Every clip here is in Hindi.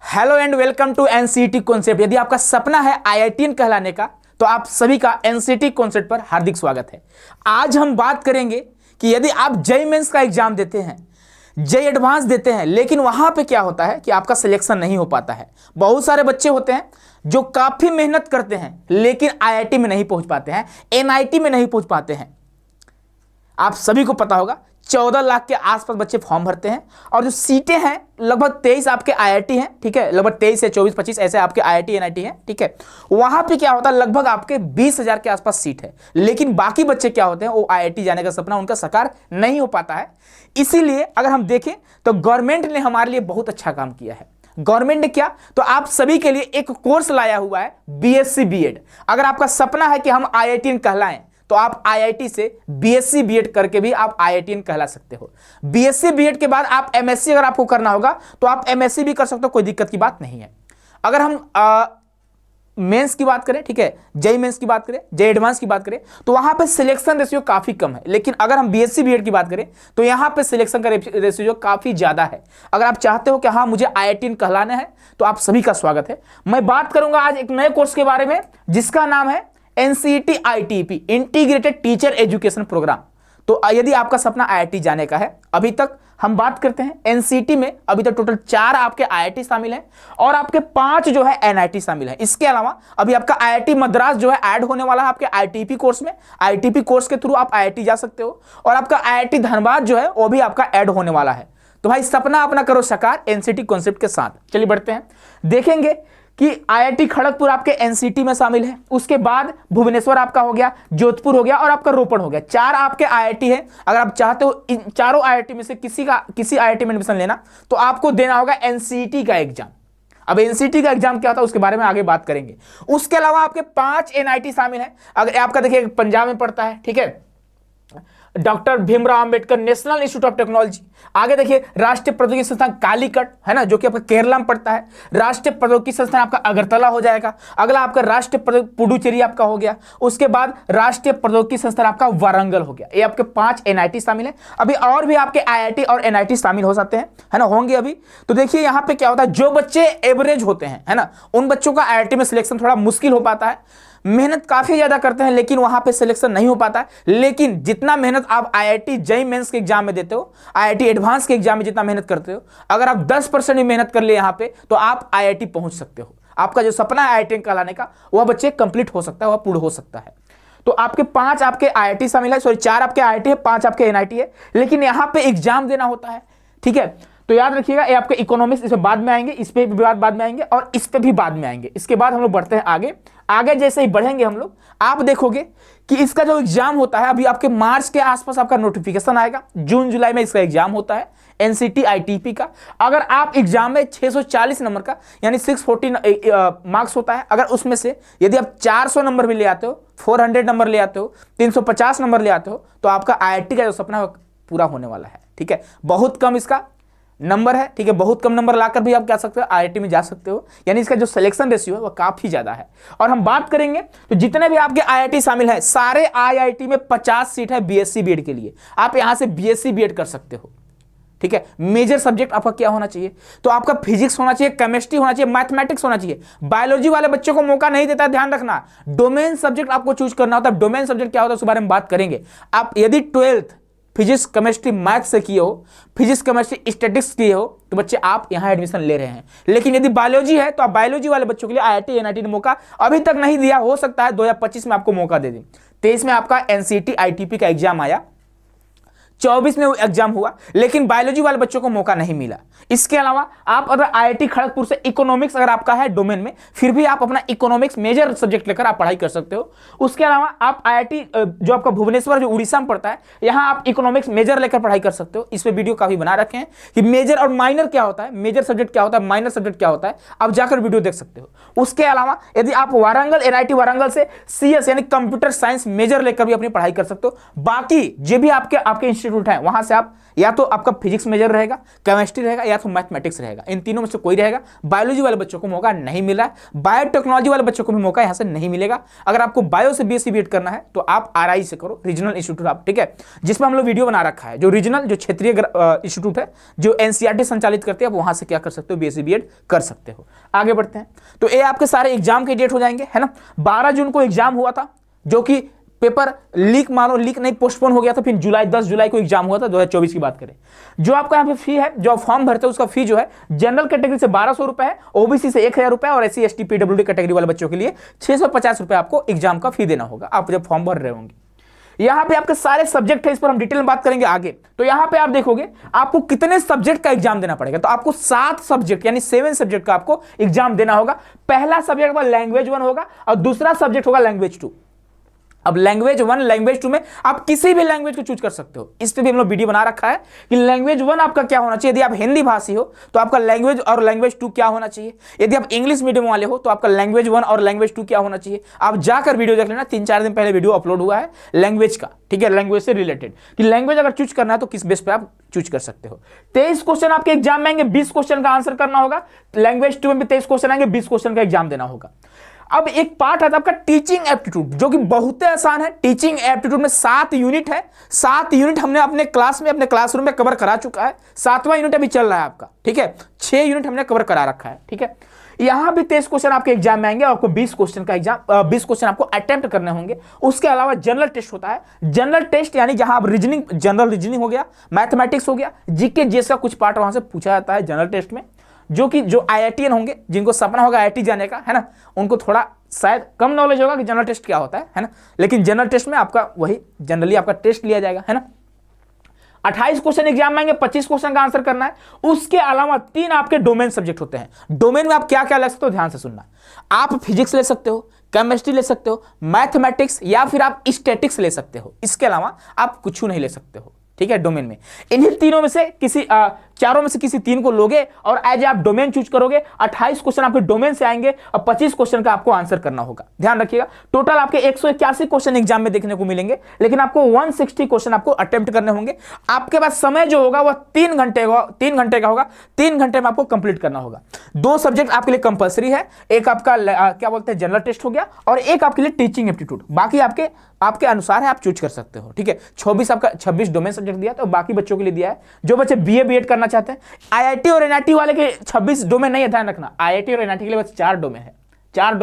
Hello and welcome to NCET concept. यदि आपका सपना है आईआईटीएन कहलाने का तो आप सभी का एनसीईटी कॉन्सेप्ट पर हार्दिक स्वागत है। आज हम बात करेंगे कि यदि आप जेईई मेंस का एग्जाम देते हैं, जेईई एडवांस देते हैं, लेकिन वहां पे क्या होता है कि आपका सिलेक्शन नहीं हो पाता है। बहुत सारे बच्चे होते हैं जो काफी मेहनत करते हैं लेकिन आईआईटी में नहीं पहुंच पाते हैं, एनआईटी में नहीं पहुंच पाते हैं। आप सभी को पता होगा 14 लाख के आसपास बच्चे फॉर्म भरते हैं और जो सीटें हैं लगभग 23 आपके आईआईटी हैं, ठीक है, लगभग 23 से 24-25 ऐसे आपके आईआईटी एनआईटी हैं, ठीक है। वहां पे क्या होता है, लगभग आपके 20,000 के आसपास सीट है, लेकिन बाकी बच्चे क्या होते हैं, वो आईआईटी जाने का सपना उनका साकार नहीं हो पाता है। इसीलिए अगर हम देखें तो गवर्नमेंट ने हमारे लिए बहुत अच्छा काम किया है। गवर्नमेंट ने क्या, तो आप सभी के लिए एक कोर्स लाया हुआ है, बीएससी बीएड। अगर आपका सपना है कि हम आईआईटीएन कहलाएं तो आप आईआईटी से बीएससी बीएड करके भी आप आईआईटीएन कहला सकते हो। बीएससी बीएड के बाद आप एमएससी अगर आपको करना होगा तो आप एमएससी भी कर सकते हो, कोई दिक्कत की बात नहीं है। अगर हम मेंस की बात करें, ठीक है, जेईई मेंस की बात करें, जेईई एडवांस की बात करें तो वहां पे सिलेक्शन रेशियो काफी कम है, लेकिन अगर हम बीएससी बीएड की बात करें तो यहां पे सिलेक्शन का रेशियो काफी ज्यादा है। अगर आप चाहते हो कि हाँ मुझे आईआईटीएन कहलाना है तो आप सभी का स्वागत है। मैं बात करूंगा आज एक नए कोर्स के बारे में जिसका नाम है NCET ITP, integrated teacher education programme. तो यदि आपका सपना आईआईटी जाने का है, अभी तक हम बात करते हैं एनसीईटी में अभी तक टोटल 4 आपके आईआईटी शामिल हैं और आपके 5 जो है एनआईटी शामिल हैं। इसके अलावा अभी आपका आईआईटी मद्रास जो है ऐड होने वाला है आपके आईटीपी कोर्स में। आईटीपी कोर्स के थ्रू आप आईआईटी जा सकते हो और आपका आईआईटी धनबाद जो है वो भी आपका ऐड होने वाला है। तो भाई सपना अपना करो साकार एनसीईटी कॉन्सेप्ट के साथ। चलिए बढ़ते हैं, देखेंगे कि आईआईटी खड़गपुर आपके एनसीईटी में शामिल है, उसके बाद भुवनेश्वर आपका हो गया, जोधपुर हो गया और आपका रोपड़ हो गया। 4 आपके आईआईटी है। अगर आप चाहते हो इन चारों आईआईटी में से किसी आईआईटी में एडमिशन लेना तो आपको देना होगा एनसीईटी का एग्जाम। अब एनसीईटी का एग्जाम क्या होता है उसके बारे में आगे बात करेंगे। उसके अलावा आपके 5 एनआईटी शामिल है। अगर आपका देखिए पंजाब में पड़ता है, ठीक है, doctor Bhimrao Ambedkar national institute of technology. आगे देखिए राष्ट्रीय प्रौद्योगिकी संस्थान कालीकट है ना, जो कि आपका केरला में पड़ता है। राष्ट्रीय प्रौद्योगिकी संस्थान आपका अगरतला हो जाएगा। अगला आपका राष्ट्रीय पुडुचेरी आपका हो गया। उसके बाद राष्ट्रीय प्रौद्योगिकी संस्थान आपका वारंगल हो गया। ये आपके 5 एनआईटी शामिल है। अभी और भी आपके आईआईटी और एनआईटी शामिल हो सकते हैं, है ना, होंगे अभी। तो देखिए यहाँ पे क्या होता है, जो बच्चे एवरेज होते हैं, है ना, उन बच्चों का आईआईटी में सिलेक्शन थोड़ा मुश्किल हो पाता है। मेहनत काफी ज्यादा करते हैं लेकिन वहां पे सिलेक्शन नहीं हो पाता है। लेकिन जितना मेहनत आप आईआईटी जेईई मेंस के एग्जाम में देते हो, आईआईटी एडवांस के एग्जाम में जितना मेहनत करते हो, अगर आप 10% भी मेहनत कर ले यहां पे तो आप आईआईटी पहुंच सकते हो। आपका जो सपना है आईआईटी कहलाने का वह बच्चे कंप्लीट हो सकता है, वह पूर्ण हो सकता है। तो आपके 5 आपके आईआईटी शामिल है, सॉरी 4 आपके आईआईटी है, 5 आपके एनआईटी है, लेकिन यहां पे एग्जाम देना होता है, ठीक है। तो याद रखिएगा ये आपके इकोनॉमिक्स, इसमें बाद में आएंगे, इस पे भी बाद में आएंगे और इस पे भी बाद में आएंगे। इसके बाद हम लोग बढ़ते हैं आगे। आगे जैसे ही बढ़ेंगे हम लोग, आप देखोगे कि इसका जो एग्जाम होता है अभी आपके मार्च के आसपास आपका नोटिफिकेशन आएगा। जून जुलाई में इसका एग्जाम होता है एनसीईटी आईटीपी का। अगर आप एग्जाम में 640 नंबर का यानी 640 मार्क्स होता है, अगर उसमें से यदि आप 400 नंबर भी ले आते हो, 400 नंबर ले आते हो, 350 नंबर ले आते हो तो आपका आईआईटी का जो सपना है पूरा होने वाला है, ठीक है। बहुत कम इसका नंबर है, ठीक है, बहुत कम नंबर लाकर भी आप क्या सकते हो आईआईटी में जा सकते हो, यानी इसका जो सिलेक्शन रेशियो है वो काफी ज्यादा है। और हम बात करेंगे तो जितने भी आपके आईआईटी शामिल है, सारे आईआईटी में 50 सीट है बीएससी बीएड के लिए। आप यहां से बीएससी बीएड कर सकते हो, ठीक है। मेजर सब्जेक्ट आपका क्या होना चाहिए, तो आपका फिजिक्स होना चाहिए, केमिस्ट्री होना चाहिए, मैथमेटिक्स होना चाहिए। बायोलॉजी वाले बच्चों को मौका नहीं देता, ध्यान रखना। डोमेन सब्जेक्ट आपको चूज करना होता है। डोमेन सब्जेक्ट क्या होता है उसके बारे में बात करेंगे। आप यदि 12th फिजिक्स केमिस्ट्री मैथ से किए हो, फिजिक्स केमिस्ट्री स्टैटिस्टिक्स किए हो तो बच्चे आप यहां एडमिशन ले रहे हैं। लेकिन यदि बायोलॉजी है तो आप बायोलॉजी वाले बच्चों के लिए आईआईटी एनआईटी ने मौका अभी तक नहीं दिया, हो सकता है 2025 में आपको मौका दे दें। 23 में आपका एनसीईटी आईटीपी का एग्जाम आया, 24 में वो एग्जाम हुआ, लेकिन बायोलॉजी वाले बच्चों को मौका नहीं मिला। इसके अलावा आप अगर आईआईटी खड़गपुर से इकोनॉमिक्स अगर आपका है डोमेन में, फिर भी आप अपना इकोनॉमिक्स मेजर सब्जेक्ट लेकर आप पढ़ाई कर सकते हो। उसके अलावा आप आईआईटी जो आपका भुवनेश्वर जो उड़ीसा में पड़ता है, यहां आप इकोनॉमिक्स मेजर लेकर पढ़ाई कर सकते हो। इस पे वीडियो काफी बना रखे हैं कि मेजर और माइनर क्या होता है, मेजर सब्जेक्ट क्या होता है, माइनर सब्जेक्ट क्या होता है, आप जाकर वीडियो देख सकते हो। उसके अलावा यदि आप वारंगल एनआईटी वारंगल से सीएस यानी कंप्यूटर साइंस मेजर लेकर भी अपनी पढ़ाई कर सकते हो। बाकी जो भी आपके इंस्टीट्यूट है वहां से आप या तो आपका फिजिक्स मेजर रहेगा, केमिस्ट्री रहेगा, या तो मैथमेटिक्स रहेगा, इन तीनों में से कोई रहेगा। बायोलॉजी वाले बच्चों को मौका नहीं मिला है, बायोटेक्नोलॉजी वाले बच्चों को भी मौका यहां से नहीं मिलेगा। अगर आपको बायो से बीएससी बीएड करना है तो आप आरआई से करो, रीजनल इंस्टीट्यूट आप, ठीक है, जिसमें हम लोग वीडियो बना रखा है, जो रीजनल जो क्षेत्रीय इंस्टीट्यूट है जो एनसीईआरटी संचालित करते हैं, वहां से क्या कर सकते हो, बीएससी बीएड कर सकते हो। आगे बढ़ते हैं, तो ये आपके सारे एग्जाम के डेट हो जाएंगे, है ना। 12 जून को एग्जाम हुआ था, जो कि पेपर लीक, मानो लीक नहीं, पोस्टपोन हो गया था, फिर 10 जुलाई को एग्जाम हुआ था 2024 की बात करें। जो आपका यहाँ पे फी है, जो फॉर्म भरते हैं उसका फी जो है जनरल कैटेगरी से 1200 रुपए है, ओबीसी से 1000 रुपए और एससी एसटी पीडब्ल्यूडी कैटेगरी वाले बच्चों के लिए 650 रुपए आपको एग्जाम का फी देना होगा, आप जब फॉर्म भर रहे होंगे। यहाँ पे आपके सारे सब्जेक्ट है, इस पर हम डिटेल में बात करेंगे आगे। तो यहाँ पे आप देखोगे आपको कितने सब्जेक्ट का एग्जाम देना पड़ेगा, तो आपको 7 सब्जेक्ट यानी 7 सब्जेक्ट का आपको एग्जाम देना होगा। पहला सब्जेक्ट लैंग्वेज 1 होगा और दूसरा सब्जेक्ट होगा लैंग्वेज 2। अब लैंग्वेज 1 लैंग्वेज 2 में आप किसी भी लैंग्वेज को चूज कर सकते हो। इस पे भी हम लोग वीडियो बना रखा है कि लैंग्वेज 1 आपका क्या होना चाहिए। यदि आप हिंदी भाषी हो तो आपका लैंग्वेज और लैंग्वेज 2 क्या होना चाहिए। यदि आप इंग्लिश मीडियम वाले हो तो आपका लैंग्वेज 1 और लैंग्वेज 2 क्या होना चाहिए। आप जाकर वीडियो देख लेना, 3-4 दिन पहले वीडियो अपलोड हुआ है लैंग्वेज का, ठीक है, लैंग्वेज से रिलेटेड कि लैंग्वेज अगर चूज करना है तो किस बेस पे आप चूज कर सकते हो। 23 क्वेश्चन आपके एग्जाम में आएंगे, 20 क्वेश्चन का आंसर करना होगा। लैंग्वेज 2 में भी 23 क्वेश्चन आएंगे, 20 क्वेश्चन का एग्जाम देना होगा। अब एक पार्ट है आपका टीचिंग एप्टीट्यूड, जो कि बहुत आसान है। टीचिंग एप्टीट्यूड में 7 यूनिट है। 7 यूनिट हमने अपने क्लास में, अपने क्लासरूम में कवर करा चुका है। 7वां यूनिट अभी चल रहा है आपका, ठीक है। 6 यूनिट हमने कवर करा रखा है, ठीक है। यहां भी 23 क्वेश्चन आपके एग्जाम में आएंगे, आपको 20 क्वेश्चन का एग्जाम, 20 क्वेश्चन आपको अटेम्प्ट करने होंगे। उसके अलावा जनरल टेस्ट होता है। जनरल टेस्ट यानी जहां आप रीजनिंग, जनरल रीजनिंग हो गया, मैथमेटिक्स हो गया, जीके जीएस का कुछ पार्ट वहां से पूछा जाता है जनरल टेस्ट में, जो कि जो आईआईटीएन होंगे, जिनको सपना होगा आईआईटी जाने का, है ना, उनको थोड़ा शायद कम नॉलेज होगा कि जनरल टेस्ट क्या होता है ना। लेकिन जनरल टेस्ट में आपका वही जनरली आपका टेस्ट लिया जाएगा, है ना। 28 क्वेश्चन एग्जाम में आएंगे, 25 क्वेश्चन का आंसर करना है। उसके अलावा 3 आपके डोमेन सब्जेक्ट होते हैं। डोमेन में आप क्या क्या ले सकते हो, ध्यान से सुनना। आप फिजिक्स ले सकते हो, केमिस्ट्री ले सकते हो, मैथमेटिक्स, या फिर आप स्टैटिक्स ले सकते हो। इसके अलावा आप कुछ नहीं ले सकते हो, ठीक है, डोमेन में। इन्हीं तीनों में से किसी चारों में से किसी 3 को लोगे और एज आप डोमेन चूज करोगे। 28 क्वेश्चन आपके डोमेन से आएंगे और 25 क्वेश्चन का आपको आंसर करना होगा। ध्यान रखिएगा, टोटल आपके 181 क्वेश्चन एग्जाम में देखने को मिलेंगे, लेकिन आपको 160 क्वेश्चन आपको अटेम्प्ट करने होंगे। आपके पास समय जो होगा वह 3 घंटे का होगा। 3 घंटे में आपको कंप्लीट करना होगा। 2 सब्जेक्ट आपके लिए कंपल्सरी है, एक आपका क्या बोलते हैं जनरल टेस्ट हो गया, और एक आपके लिए टीचिंग एप्टीट्यूड। बाकी आपके अनुसार है, आप चूज कर सकते हो, ठीक है। 26 डोमेन सब्जेक्ट दिया, तो बाकी बच्चों के लिए दिया है जो बच्चे बीए बीएड करना चाहते हैं। आईआईटी और एनआईटी वाले के 26 डोमेन नहीं है, ध्यान रखना। आईआईटी और एनआईटी के लिए बस 4 डोमेन है, 4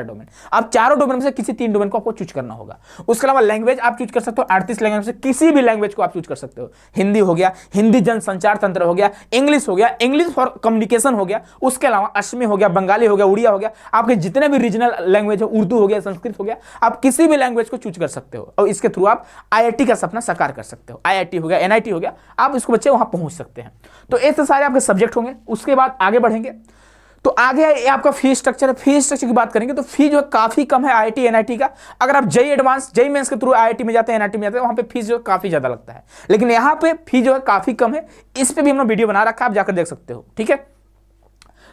डोमेन। अब चारों डोमेन में से किसी 3 डोमेन को आपको चूज करना होगा। उसके अलावा लैंग्वेज आप चूज कर सकते हो, 38 लैंग्वेज से किसी भी लैंग्वेज को आप चूज कर सकते हो। हिंदी हो गया, हिंदी जनसंचार तंत्र हो गया, इंग्लिश हो गया, इंग्लिश फॉर कम्युनिकेशन हो गया, उसके अलावा असमी हो गया, बंगाली हो गया, उड़िया हो गया, आपके जितने भी रीजनल लैंग्वेज है, उर्दू हो गया, संस्कृत हो गया, आप किसी भी लैंग्वेज को चूज कर सकते हो और इसके थ्रू आप आईआईटी का सपना साकार कर सकते हो। आईआईटी हो गया, एनआईटी हो गया, आप इसको बच्चे वहां पहुंच सकते हैं। तो ऐसे सारे आपके सब्जेक्ट होंगे। उसके बाद आगे बढ़ेंगे तो आगे आपका फी स्ट्रक्चर है। फी स्ट्रक्चर की बात करेंगे तो फी जो है काफी कम है आईआईटी एनआईटी का। अगर आप जेईई एडवांस, जेईई मेंस के थ्रू आईआईटी में जाते हैं, एनआईटी में जाते हैं, वहां पे फीस जो है काफी ज्यादा लगता है, लेकिन यहाँ पे फी जो है काफी कम है। इस पे भी हमने वीडियो बना रखा है, आप जाकर देख सकते हो, ठीक है।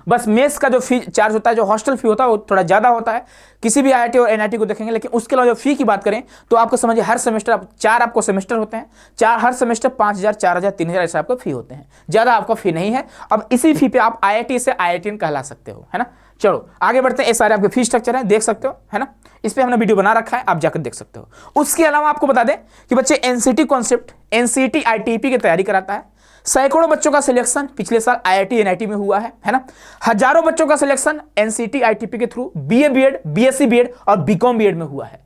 बस मेस का जो फी चार्ज होता है, जो हॉस्टल फी होता है, वो थोड़ा ज्यादा होता है किसी भी आईआईटी और एनआईटी को देखेंगे। लेकिन उसके अलावा जो फी की बात करें तो आपको समझिए हर सेमेस्टर 4 आपको सेमेस्टर होते हैं, 4 हर सेमेस्टर 5000, 4000, 3000 ऐसा आपको फी होते हैं, ज्यादा आपका फी नहीं है। अब इसी फी पे आप आईआईटी से आईआईटीएन कहला सकते हो, है ना। चलो आगे बढ़ते हैं। ये सारे आपके फी स्ट्रक्चर है, देख सकते हो, है ना। इस पे हमने वीडियो बना रखा है, आप जाकर देख सकते हो। उसके अलावा आपको बता दें कि बच्चे एनसीटी कॉन्सेप्ट, एनसीटी आईटीपी की तैयारी कराता है। सैकड़ों बच्चों का सिलेक्शन पिछले साल आईआईटी एनआईटी में हुआ है ना। हजारों बच्चों का सिलेक्शन एनसीटी आईटीपी के through BA BEd, BSc BEd और बीकॉम बीएड में हुआ है।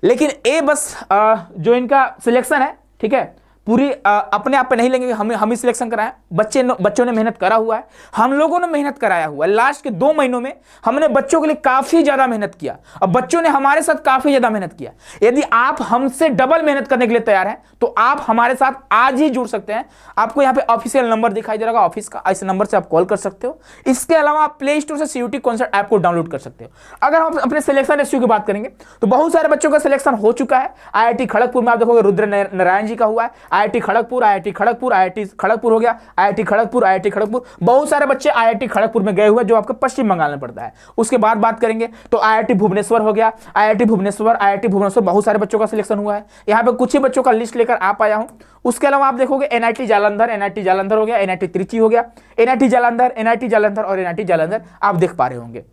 लेकिन ये बस जो इनका सिलेक्शन है, ठीक है, पूरी अपने आप पे नहीं लेंगे, हम ही सिलेक्शन कराएं। बच्चों ने मेहनत करा हुआ है, हम लोगों ने मेहनत कराया हुआ है। लास्ट के 2 महीनों में हमने बच्चों के लिए काफी ज्यादा मेहनत किया और बच्चों ने हमारे साथ काफी ज्यादा मेहनत किया। यदि आप हमसे डबल मेहनत करने के लिए तैयार हैं तो आप हमारे साथ आज ही जुड़ सकते हैं। आपको यहाँ पे ऑफिशियल नंबर दिखाई दे रहा है ऑफिस का, इस नंबर से आप कॉल कर सकते हो। इसके अलावा आप प्ले स्टोर से सीयूटी कॉन्सेप्ट ऐप को डाउनलोड कर सकते हो। अगर हम अपने सिलेक्शन रेशियो की बात करेंगे तो बहुत सारे बच्चों का सिलेक्शन हो चुका है। आईआईटी खड़गपुर में आप देखोगे रुद्र नारायण जी का हुआ है, IIT Kharagpur, IIT Kharagpur, IIT Kharagpur हो गया, आईआईटी खड़गपुर, आईआईटी खड़गपुर, बहुत सारे बच्चे आईआईटी खड़गपुर में गए हुए जो आपके पश्चिम बंगाल में पड़ता है। उसके बाद बात करेंगे तो आईआईटी भुवनेश्वर हो गया, आईआईटी भुवनेश्वर, आईआईटी भुवनेश्वर बहुत सारे बच्चों का सिलेक्शन हुआ है। यहाँ पे कुछ ही बच्चों का लिस्ट लेकर आप आया हूँ। उसके अलावा आप देखोगे एनआईटी जालंधर, एनआईटी जालंधर हो गया, एनआईटी त्रिची हो गया, एनआईटी जालंधर, एनआईटी जालंधर और एनआईटी जालंधर आप देख पा रहे होंगे।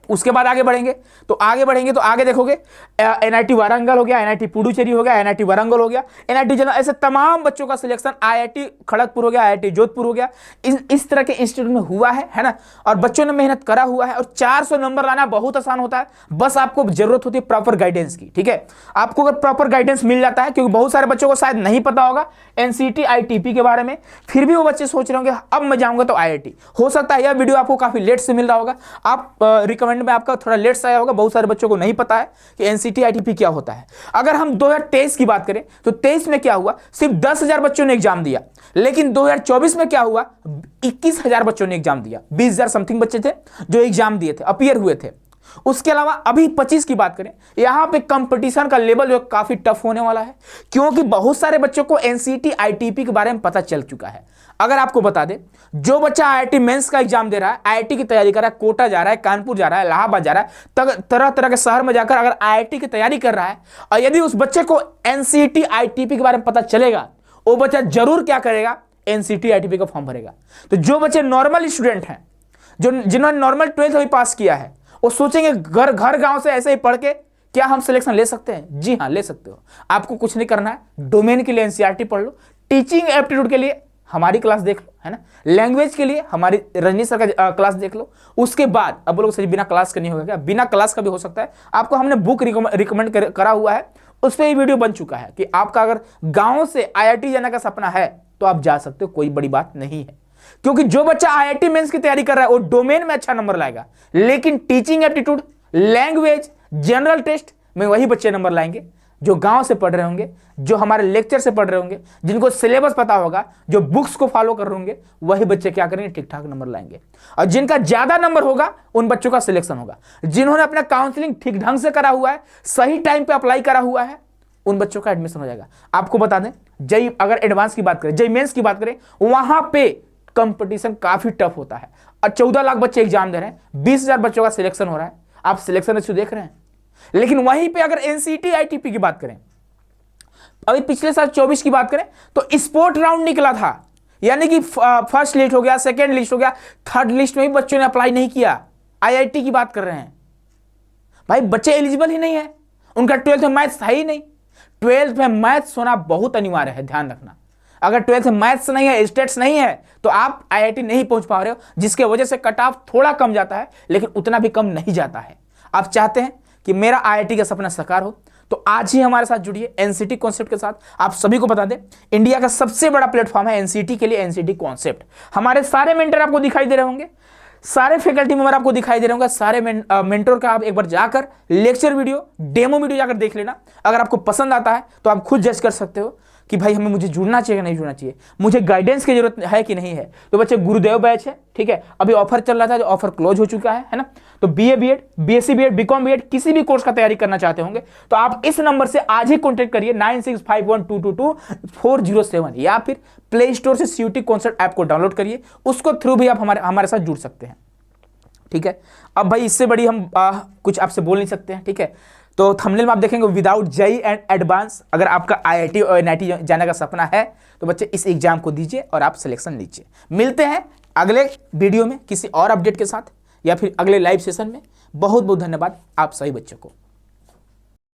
उसके बाद आगे बढ़ेंगे तो आगे देखोगे एनआईटी वारंगल हो गया, एनआईटी पुडुचेरी हो गया, एनआईटी वारंगल हो गया, एनआईटी जनरल, ऐसे तमाम बच्चों का सिलेक्शन आईआईटी खड़गपुर हो गया, आईआईटी जोधपुर हो गया, इस तरह के इंस्टीट्यूट में हुआ है ना। और बच्चों ने मेहनत करा हुआ है और 400 नंबर लाना बहुत आसान होता है, बस आपको जरूरत होती है प्रॉपर गाइडेंस की। ठीक है, आपको अगर प्रॉपर गाइडेंस मिल जाता है, क्योंकि बहुत सारे बच्चों को शायद नहीं पता होगा एनसीटी आईटीपी के बारे में, फिर भी वो बच्चे सोच रहे होंगे अब मैं जाऊंगा तो आईआईटी। हो सकता है यह वीडियो आपको काफी लेट से मिल रहा होगा, आप रिकमेंड में आपका थोड़ा लेट से आया होगा, बहुत सारे बच्चों को नहीं पता है कि एनसीटी आईटीपी क्या होता है। अगर हम 2023 की बात करें तो 23 में क्या हुआ, सिर्फ 10,000 बच्चों ने एग्जाम दिया, लेकिन 2024 में क्या हुआ, 21,000 बच्चों ने एग्जाम दिया, 20,000 समथिंग बच्चे थे जो एग्जाम दिए थे, अपीयर हुए थे। उसके अलावा अभी 25 की बात करें, यहां पे कंपटीशन का लेवल जो काफी टफ होने वाला है, क्योंकि बहुत सारे बच्चों को एनसीटी आईटीपी के बारे में पता चल चुका है। अगर आपको बता दें, जो बच्चा आईआईटी मेंस का एग्जाम दे रहा है, आईआईटी की तैयारी कर रहा है, कोटा जा रहा है, कानपुर जा रहा है, इलाहाबाद जा रहा है, तरह तरह के शहर में जाकर अगर आईआईटी की तैयारी कर रहा है, और यदि उस बच्चे को एनसीटी आईटीपी के बारे में पता चलेगा, वो बच्चा जरूर क्या करेगा, एनसीटी आईटीपी का फॉर्म भरेगा। तो जो बच्चे नॉर्मल स्टूडेंट हैं, जिन्होंने नॉर्मल 12th अभी पास किया है, वो सोचेंगे घर गांव से ऐसे ही पढ़ के क्या हम सिलेक्शन ले सकते हैं? जी हाँ, ले सकते हो। आपको कुछ नहीं करना है, डोमेन के लिए एनसीईआरटी पढ़ लो, टीचिंग एप्टीट्यूड के लिए हमारी क्लास देख लो, है ना, लैंग्वेज के लिए हमारी रजनी सर का क्लास देख लो। उसके बाद अब लोग सही बिना क्लास का नहीं होगा क्या? बिना क्लास का भी हो सकता है। आपको हमने बुक रिकमेंड करा हुआ है, उस पर वीडियो बन चुका है कि आपका अगर गाँव से आईआईटी जाने का सपना है तो आप जा सकते हो, कोई बड़ी बात नहीं है। क्योंकि जो बच्चा आईआईटी मेंस की तैयारी कर रहा है वो डोमेन में अच्छा नंबर लाएगा, लेकिन teaching aptitude, language, general test में वही बच्चे नंबर लाएंगे जो गांव से पढ़ रहे होंगे, जो हमारे लेक्चर से पढ़ रहे होंगे, जिनको सिलेबस पता होगा, जो बुक्स को फॉलो कर रहे होंगे, वही बच्चे क्या करेंगे, ठीक ठाक नंबर लाएंगे। और जिनका ज्यादा नंबर होगा उन बच्चों का सिलेक्शन होगा। जिन्होंने अपना काउंसलिंग ठीक ढंग से करा हुआ है, सही टाइम पे अप्लाई करा हुआ है, उन बच्चों का एडमिशन हो जाएगा। आपको बता दें, जय अगर एडवांस की बात करें, जय मेंस की बात करें, वहां पे कंपटीशन काफी टफ होता है और 14 लाख बच्चे एग्जाम दे रहे हैं, 20,000 बच्चों का सिलेक्शन हो रहा है। आप सिलेक्शन रेशियो देख रहे हैं। लेकिन वहीं पे अगर एनसीटी आईटीपी की बात करें, अभी पिछले साल 24 की बात करें तो स्पोर्ट राउंड निकला था, यानी कि फर्स्ट लिस्ट हो गया, सेकेंड लिस्ट हो गया, थर्ड लिस्ट में भी बच्चों ने अप्लाई नहीं किया। आईआईटी की बात कर रहे हैं भाई, बच्चे एलिजिबल ही नहीं है, उनका 12th में मैथ्स है ही नहीं। 12th में मैथ्स होना बहुत अनिवार्य है, ध्यान रखना। अगर 12th में मैथ्स नहीं है, स्टेट्स नहीं है, तो आप आईआईटी नहीं पहुंच पा रहे हो, जिसके वजह से कट ऑफ थोड़ा कम जाता है, लेकिन उतना भी कम नहीं जाता है। आप चाहते हैं कि मेरा आईआईटी का सपना साकार हो, तो आज ही हमारे साथ जुड़िए एनसीटी कॉन्सेप्ट के साथ। आप सभी को बता दें, इंडिया का सबसे बड़ा प्लेटफॉर्म है एनसीटी के लिए, एनसीटी कॉन्सेप्ट। हमारे सारे मेंटर आपको दिखाई दे रहे होंगे, सारे फैकल्टी मेंबर आपको दिखाई दे रहे होंगे, सारे मेंटर का आप एक बार जाकर लेक्चर वीडियो, डेमो वीडियो जाकर देख लेना। अगर आपको पसंद आता है तो आप खुद जज कर सकते हो कि भाई मुझे जुड़ना चाहिए कि नहीं जुड़ना चाहिए, मुझे गाइडेंस की जरूरत है कि नहीं है। तो बच्चे, गुरुदेव बैच है, ठीक है, अभी ऑफर चल रहा था, जो ऑफर क्लोज हो चुका है ना। तो BA BEd, BSc BEd, BCom BEd, किसी भी कोर्स का तैयारी करना चाहते होंगे तो आप इस नंबर से आज ही कॉन्टेक्ट करिए 9651222407, या फिर प्ले स्टोर से सीयूटी कॉन्सेप्ट ऐप को डाउनलोड करिए, उसको थ्रू भी आप हमारे साथ जुड़ सकते हैं। ठीक है, अब भाई इससे बड़ी हम कुछ आपसे बोल नहीं सकते हैं। ठीक है, तो थंबनेल में आप देखेंगे विदाउट जेईई एंड एडवांस। अगर आपका आईआईटी और एनआईटी जाने का सपना है तो बच्चे इस एग्जाम को दीजिए और आप सिलेक्शन लीजिए। मिलते हैं अगले वीडियो में किसी और अपडेट के साथ, या फिर अगले लाइव सेशन में। बहुत बहुत धन्यवाद आप सभी बच्चों को।